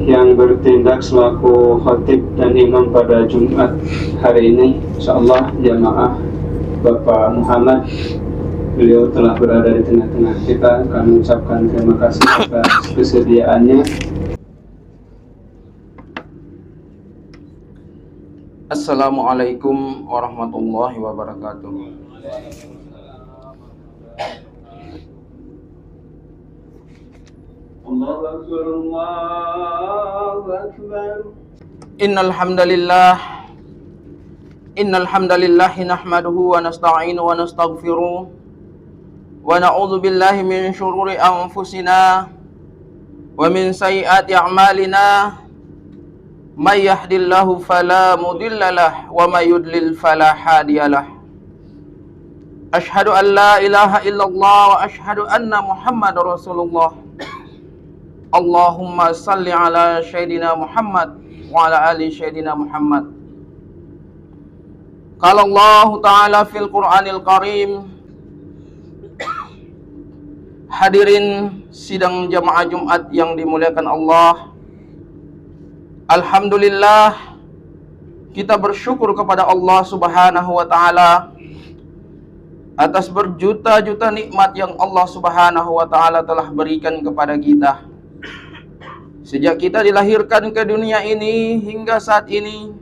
yang bertindak selaku khatib dan imam pada Jumat hari ini, insyaallah jamaah Bapak Muhammad. Beliau telah berada di tengah-tengah kita. Kami ucapkan terima kasih atas kesediaannya. Assalamualaikum warahmatullahi wabarakatuh. Allahu Akbar, Allahu Akbar. Innal hamdalillah nahmaduhu wa nasta'inuhu wa nastaghfiruh wa na'udzu billahi min syururi anfusina wa min sayyiati a'malina. May yahdihillahu fala mudhillalah wa may yudlil fala hadiyalah. Asyhadu an la ilaha illallah wa asyhadu anna Muhammadar Rasulullah. Allahumma salli ala Sayyidina Muhammad wa ala ali Sayyidina Muhammad. Qala Allah Ta'ala fil Qur'anil Karim. Hadirin sidang jamaah Jumat yang dimuliakan Allah, alhamdulillah kita bersyukur kepada Allah Subhanahu wa Ta'ala atas berjuta-juta nikmat yang Allah Subhanahu wa Ta'ala telah berikan kepada kita. Sejak kita dilahirkan ke dunia ini hingga saat ini,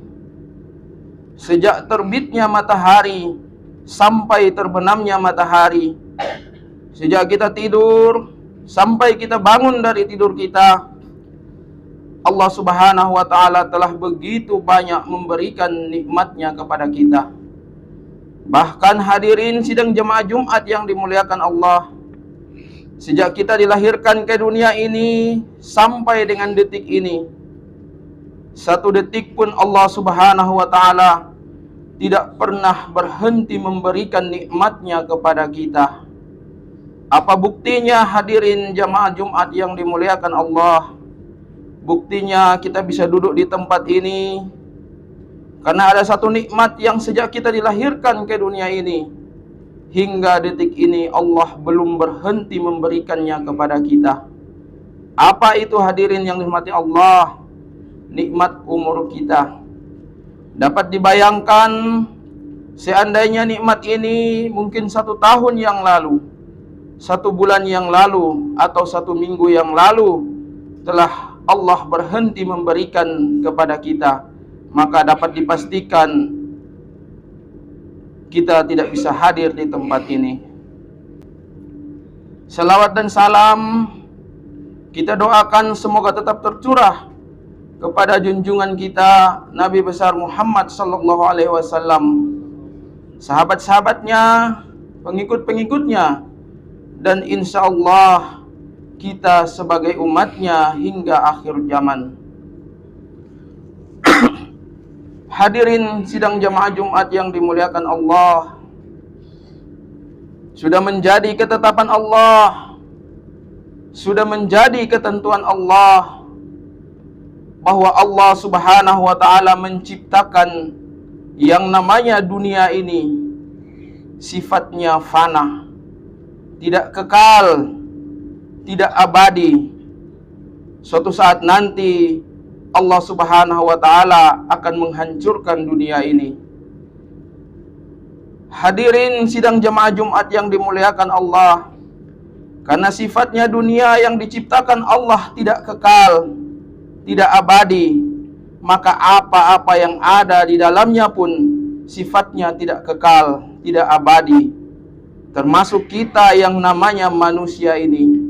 sejak terbitnya matahari sampai terbenamnya matahari, sejak kita tidur sampai kita bangun dari tidur kita, Allah Subhanahu wa Ta'ala telah begitu banyak memberikan nikmatnya kepada kita. Bahkan hadirin sidang jemaah Jumat yang dimuliakan Allah, sejak kita dilahirkan ke dunia ini sampai dengan detik ini, satu detik pun Allah Subhanahu wa Ta'ala tidak pernah berhenti memberikan nikmatnya kepada kita. Apa buktinya hadirin jamaah Jumat yang dimuliakan Allah? Buktinya kita bisa duduk di tempat ini karena ada satu nikmat yang sejak kita dilahirkan ke dunia ini hingga detik ini Allah belum berhenti memberikannya kepada kita. Apa itu hadirin yang dirahmati Allah? Nikmat umur kita. Dapat dibayangkan seandainya nikmat ini mungkin 1 tahun yang lalu, 1 bulan yang lalu, atau 1 minggu yang lalu telah Allah berhenti memberikan kepada kita, maka dapat dipastikan kita tidak bisa hadir di tempat ini. Salawat dan salam kita doakan semoga tetap tercurah kepada junjungan kita Nabi besar Muhammad sallallahu alaihi wasallam, sahabat-sahabatnya, pengikut-pengikutnya, dan insyaallah kita sebagai umatnya hingga akhir zaman. Hadirin sidang jamaah Jumat yang dimuliakan Allah, sudah menjadi ketetapan Allah, sudah menjadi ketentuan Allah bahwa Allah Subhanahu wa Ta'ala menciptakan yang namanya dunia ini sifatnya fana, tidak kekal, tidak abadi. Suatu saat nanti Allah Subhanahu wa Ta'ala akan menghancurkan dunia ini. Hadirin sidang jamaah Jumat yang dimuliakan Allah, karena sifatnya dunia yang diciptakan Allah tidak kekal, tidak abadi, maka apa-apa yang ada di dalamnya pun sifatnya tidak kekal, tidak abadi, termasuk kita yang namanya manusia ini.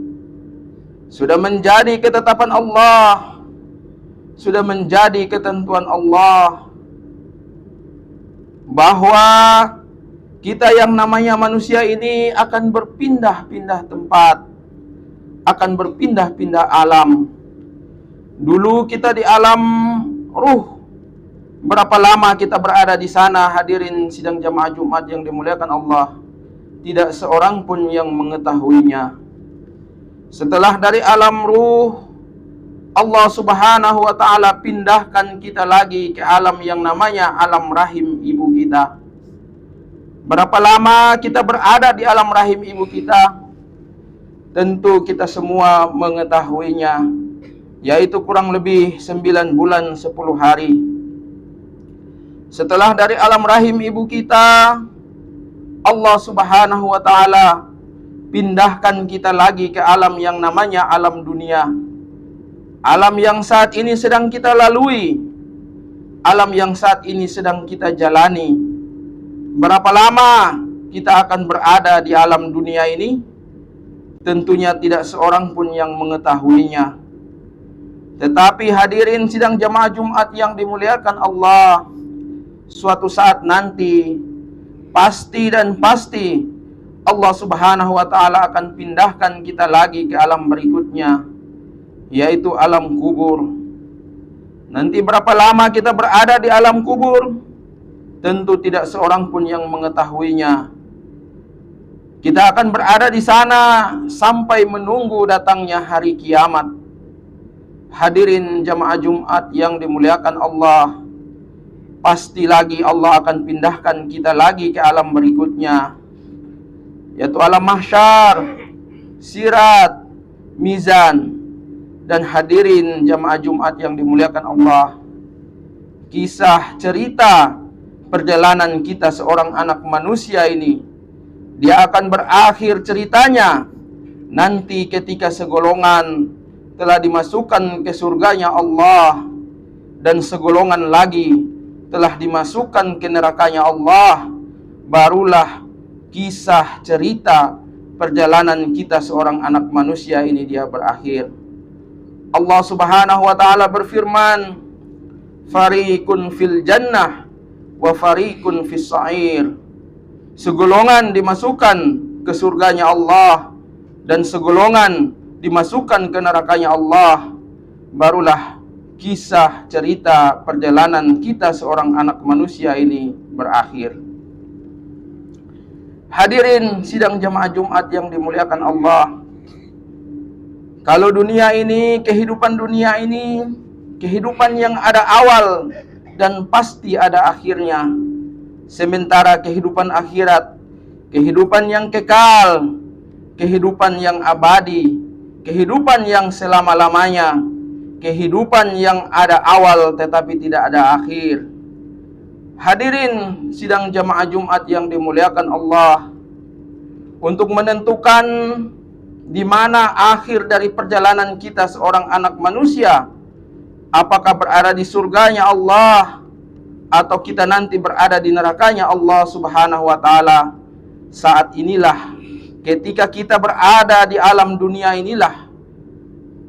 Sudah menjadi ketetapan Allah, sudah menjadi ketentuan Allah bahwa kita yang namanya manusia ini akan berpindah-pindah tempat, akan berpindah-pindah alam. Dulu kita di alam ruh. Berapa lama kita berada di sana hadirin sidang jamaah Jumat yang dimuliakan Allah? Tidak seorang pun yang mengetahuinya. Setelah dari alam ruh, Allah Subhanahu wa Ta'ala pindahkan kita lagi ke alam yang namanya alam rahim ibu kita. Berapa lama kita berada di alam rahim ibu kita? Tentu kita semua mengetahuinya. yaitu kurang lebih 9 bulan 10 hari. Setelah dari alam rahim ibu kita, Allah Subhanahu wa ta'ala pindahkan kita lagi ke alam yang namanya alam dunia. Alam yang saat ini sedang kita lalui, alam yang saat ini sedang kita jalani. Berapa lama kita akan berada di alam dunia ini? Tentunya tidak seorang pun yang mengetahuinya. Tetapi hadirin sidang jamaah Jumat yang dimuliakan Allah, suatu saat nanti pasti dan pasti Allah Subhanahu wa ta'ala akan pindahkan kita lagi ke alam berikutnya, yaitu alam kubur. Nanti berapa lama kita berada di alam kubur? Tentu tidak seorang pun yang mengetahuinya. Kita akan berada di sana sampai menunggu datangnya hari kiamat. Hadirin jamaah Jumat yang dimuliakan Allah, pasti lagi Allah akan pindahkan kita lagi ke alam berikutnya, yaitu alam mahsyar, sirat, mizan. Dan hadirin jamaah Jumat yang dimuliakan Allah, kisah cerita perjalanan kita seorang anak manusia ini, dia akan berakhir ceritanya nanti ketika segolongan telah dimasukkan ke surganya Allah, dan segolongan lagi telah dimasukkan ke nerakanya Allah. Barulah kisah cerita perjalanan kita seorang anak manusia ini dia berakhir. Allah Subhanahu wa ta'ala berfirman, fariqun fil jannah wa fariqun fis sa'ir. Segolongan dimasukkan ke surganya Allah, dan segolongan dimasukkan ke nerakanya Allah. Barulah kisah cerita perjalanan kita seorang anak manusia ini berakhir. Hadirin sidang jamaah Jumat yang dimuliakan Allah, kalau dunia ini, kehidupan dunia ini, kehidupan yang ada awal dan pasti ada akhirnya. Sementara kehidupan akhirat, kehidupan yang kekal, kehidupan yang abadi, kehidupan yang selama-lamanya, kehidupan yang ada awal tetapi tidak ada akhir. Hadirin sidang jamaah Jumat yang dimuliakan Allah, untuk menentukan di mana akhir dari perjalanan kita seorang anak manusia, apakah berada di surganya Allah atau kita nanti berada di nerakanya Allah Subhanahu wa ta'ala, saat inilah, ketika kita berada di alam dunia inilah,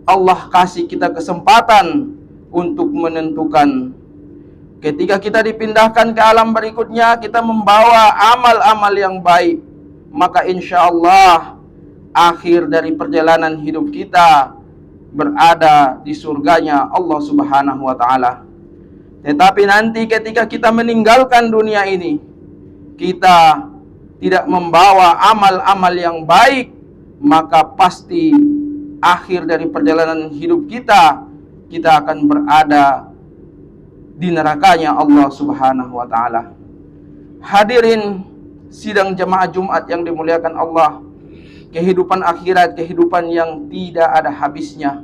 Allah kasih kita kesempatan untuk menentukan. Ketika kita dipindahkan ke alam berikutnya, kita membawa amal-amal yang baik, maka insya Allah akhir dari perjalanan hidup kita berada di surganya Allah Subhanahu wa ta'ala. Tetapi nanti ketika kita meninggalkan dunia ini, kita tidak membawa amal-amal yang baik, maka pasti akhir dari perjalanan hidup kita, kita akan berada di nerakanya Allah Subhanahu wa ta'ala. Hadirin sidang jamaah Jumat yang dimuliakan Allah, kehidupan akhirat, kehidupan yang tidak ada habisnya,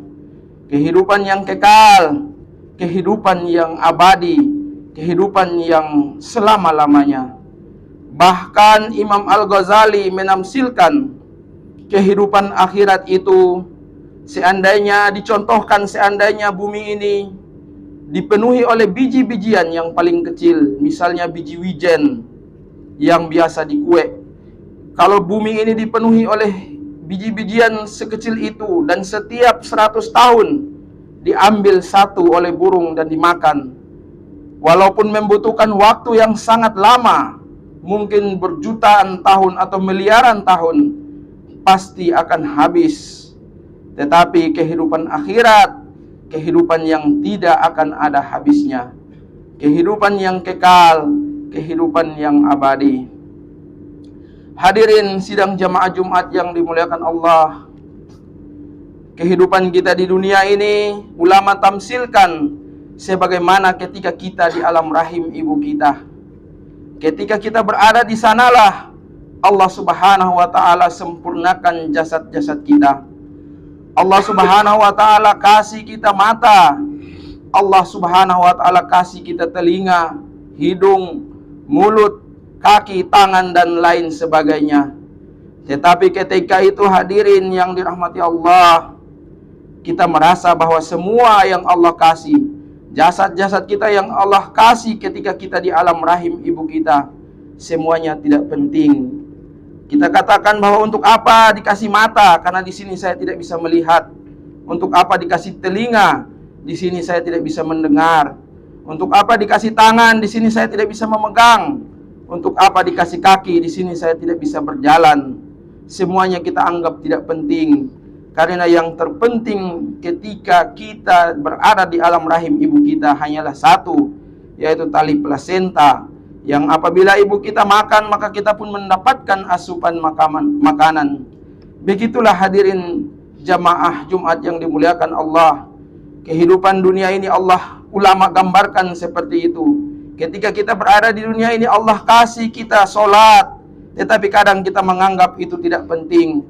kehidupan yang kekal, kehidupan yang abadi, kehidupan yang selama-lamanya. Bahkan Imam Al-Ghazali menamsilkan kehidupan akhirat itu, seandainya dicontohkan, seandainya bumi ini dipenuhi oleh biji-bijian yang paling kecil, misalnya biji wijen yang biasa dikue. Kalau bumi ini dipenuhi oleh biji-bijian sekecil itu, dan setiap 100 tahun diambil satu oleh burung dan dimakan, walaupun membutuhkan waktu yang sangat lama, mungkin berjutaan tahun atau miliaran tahun, pasti akan habis. Tetapi kehidupan akhirat, kehidupan yang tidak akan ada habisnya, kehidupan yang kekal, kehidupan yang abadi. Hadirin sidang jamaah Jumat yang dimuliakan Allah, kehidupan kita di dunia ini ulama tamsilkan sebagaimana ketika kita di alam rahim ibu kita. Ketika kita berada di sanalah Allah Subhanahu wa ta'ala sempurnakan jasad-jasad kita. Allah Subhanahu wa taala kasih kita mata. Allah Subhanahu wa taala kasih kita telinga, hidung, mulut, kaki, tangan dan lain sebagainya. Tetapi ketika itu hadirin yang dirahmati Allah, kita merasa bahwa semua yang Allah kasih, jasad-jasad kita yang Allah kasih ketika kita di alam rahim ibu kita, semuanya tidak penting. Kita katakan bahwa untuk apa dikasih mata, karena di sini saya tidak bisa melihat. Untuk apa dikasih telinga, di sini saya tidak bisa mendengar. Untuk apa dikasih tangan, di sini saya tidak bisa memegang. Untuk apa dikasih kaki, di sini saya tidak bisa berjalan. Semuanya kita anggap tidak penting. Karena yang terpenting ketika kita berada di alam rahim ibu kita hanyalah satu, yaitu tali plasenta. Yang apabila ibu kita makan, maka kita pun mendapatkan asupan makanan. Begitulah hadirin jamaah Jumat yang dimuliakan Allah. Kehidupan dunia ini Allah ulama gambarkan seperti itu. Ketika kita berada di dunia ini, Allah kasih kita sholat, tetapi kadang kita menganggap itu tidak penting.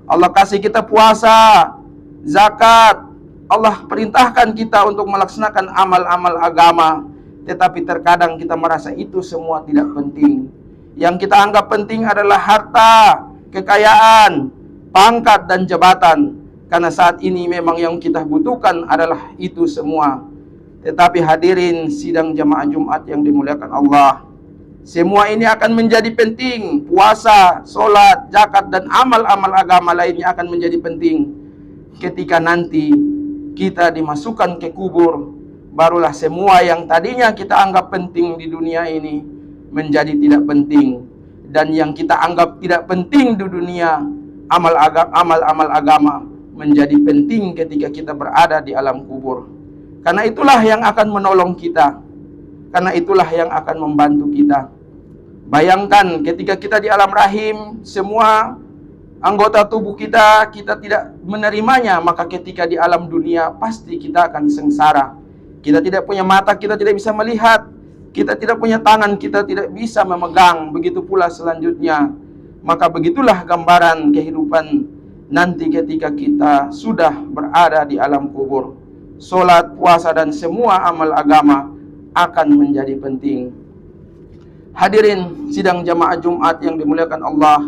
Allah kasih kita puasa, zakat. Allah perintahkan kita untuk melaksanakan amal-amal agama, tetapi terkadang kita merasa itu semua tidak penting. Yang kita anggap penting adalah harta, kekayaan, pangkat dan jabatan. Karena saat ini memang yang kita butuhkan adalah itu semua. Tetapi hadirin sidang jamaah Jumat yang dimuliakan Allah, semua ini akan menjadi penting. Puasa, sholat, zakat dan amal-amal agama lainnya akan menjadi penting. Ketika nanti kita dimasukkan ke kubur, barulah semua yang tadinya kita anggap penting di dunia ini menjadi tidak penting. Dan yang kita anggap tidak penting di dunia, amal-amal agama, menjadi penting ketika kita berada di alam kubur. Karena itulah yang akan menolong kita. Karena itulah yang akan membantu kita. Bayangkan ketika kita di alam rahim, semua anggota tubuh kita tidak menerimanya, maka ketika di alam dunia pasti kita akan sengsara. Kita tidak punya mata, kita tidak bisa melihat. Kita tidak punya tangan, kita tidak bisa memegang. Begitu pula selanjutnya. Maka begitulah gambaran kehidupan nanti ketika kita sudah berada di alam kubur. Sholat, puasa dan semua amal agama akan menjadi penting. Hadirin sidang jamaah Jumat yang dimuliakan Allah,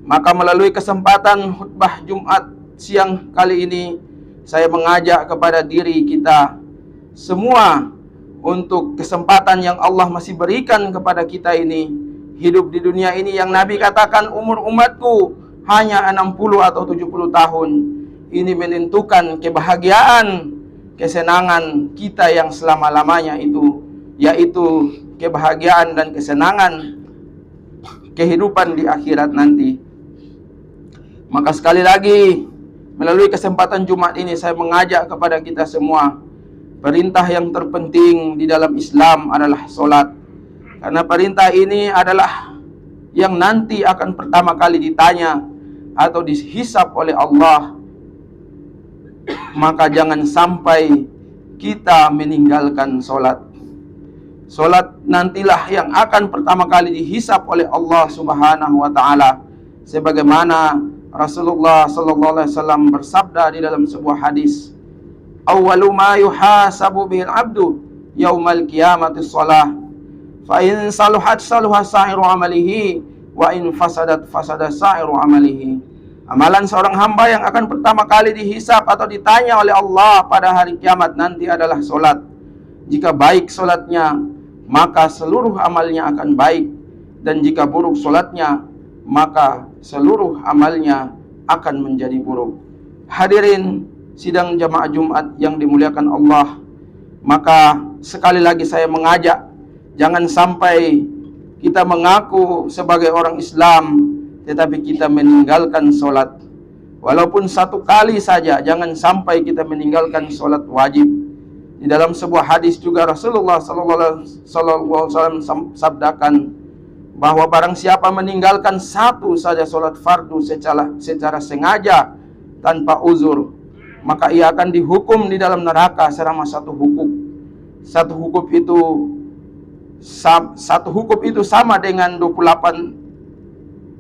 maka melalui kesempatan khutbah Jumat siang kali ini, saya mengajak kepada diri kita semua untuk kesempatan yang Allah masih berikan kepada kita ini, hidup di dunia ini yang Nabi katakan umur umatku hanya 60 atau 70 tahun. Ini menentukan kebahagiaan, kesenangan kita yang selama-lamanya itu, yaitu kebahagiaan dan kesenangan kehidupan di akhirat nanti. Maka sekali lagi, melalui kesempatan Jumat ini saya mengajak kepada kita semua, perintah yang terpenting di dalam Islam adalah sholat. Karena perintah ini adalah yang nanti akan pertama kali ditanya atau dihisab oleh Allah. Maka jangan sampai kita meninggalkan sholat. Sholat nantilah yang akan pertama kali dihisab oleh Allah Subhanahu wa ta'ala. Sebagaimana Rasulullah sallallahu alaihi wasallam bersabda di dalam sebuah hadis, "Awwalu ma yuhasabu bihil abdu yaumal qiyamati shalah. Fa in saluhat saluha sa'iru amalihi wa in fasadat fasada sa'iru amalihi." Amalan seorang hamba yang akan pertama kali dihisab atau ditanya oleh Allah pada hari kiamat nanti adalah solat. Jika baik solatnya, maka seluruh amalnya akan baik. Dan jika buruk solatnya, maka seluruh amalnya akan menjadi buruk. Hadirin sidang jamaah Jumat yang dimuliakan Allah, maka sekali lagi saya mengajak, jangan sampai kita mengaku sebagai orang Islam tetapi kita meninggalkan sholat. Walaupun satu kali saja, jangan sampai kita meninggalkan sholat wajib. Di dalam sebuah hadis juga Rasulullah sallallahu alaihi wasallam sabdakan bahwa barang siapa meninggalkan satu saja sholat fardu secara sengaja tanpa uzur, maka ia akan dihukum di dalam neraka selama satu hukum. Satu hukum itu sama dengan 80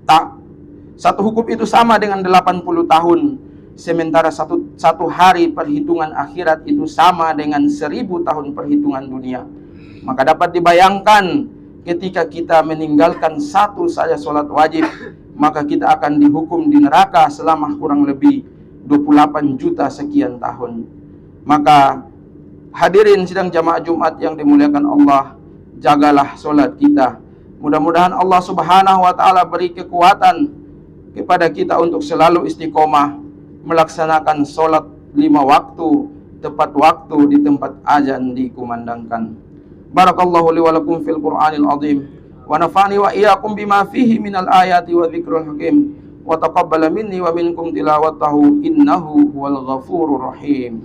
80 hukum itu sama dengan 80 tahun. sementara satu hari perhitungan akhirat itu sama dengan 1000 tahun perhitungan dunia. Maka dapat dibayangkan ketika kita meninggalkan satu saja sholat wajib, maka kita akan dihukum di neraka selama kurang lebih 28 juta sekian tahun. Maka hadirin sidang jamaah Jumat yang dimuliakan Allah, jagalah sholat kita. Mudah-mudahan Allah Subhanahu wa Ta'ala beri kekuatan kepada kita untuk selalu istiqomah melaksanakan sholat 5 waktu tepat waktu di tempat azan dikumandangkan. Barakallahu li wa lakum fil Qur'anil azim wa nafa'ani wa iyyakum bima fihi minal ayati wa dzikril hakim wa taqabbala minni wa minkum tilawatahu innahu huwal ghafurur rahim.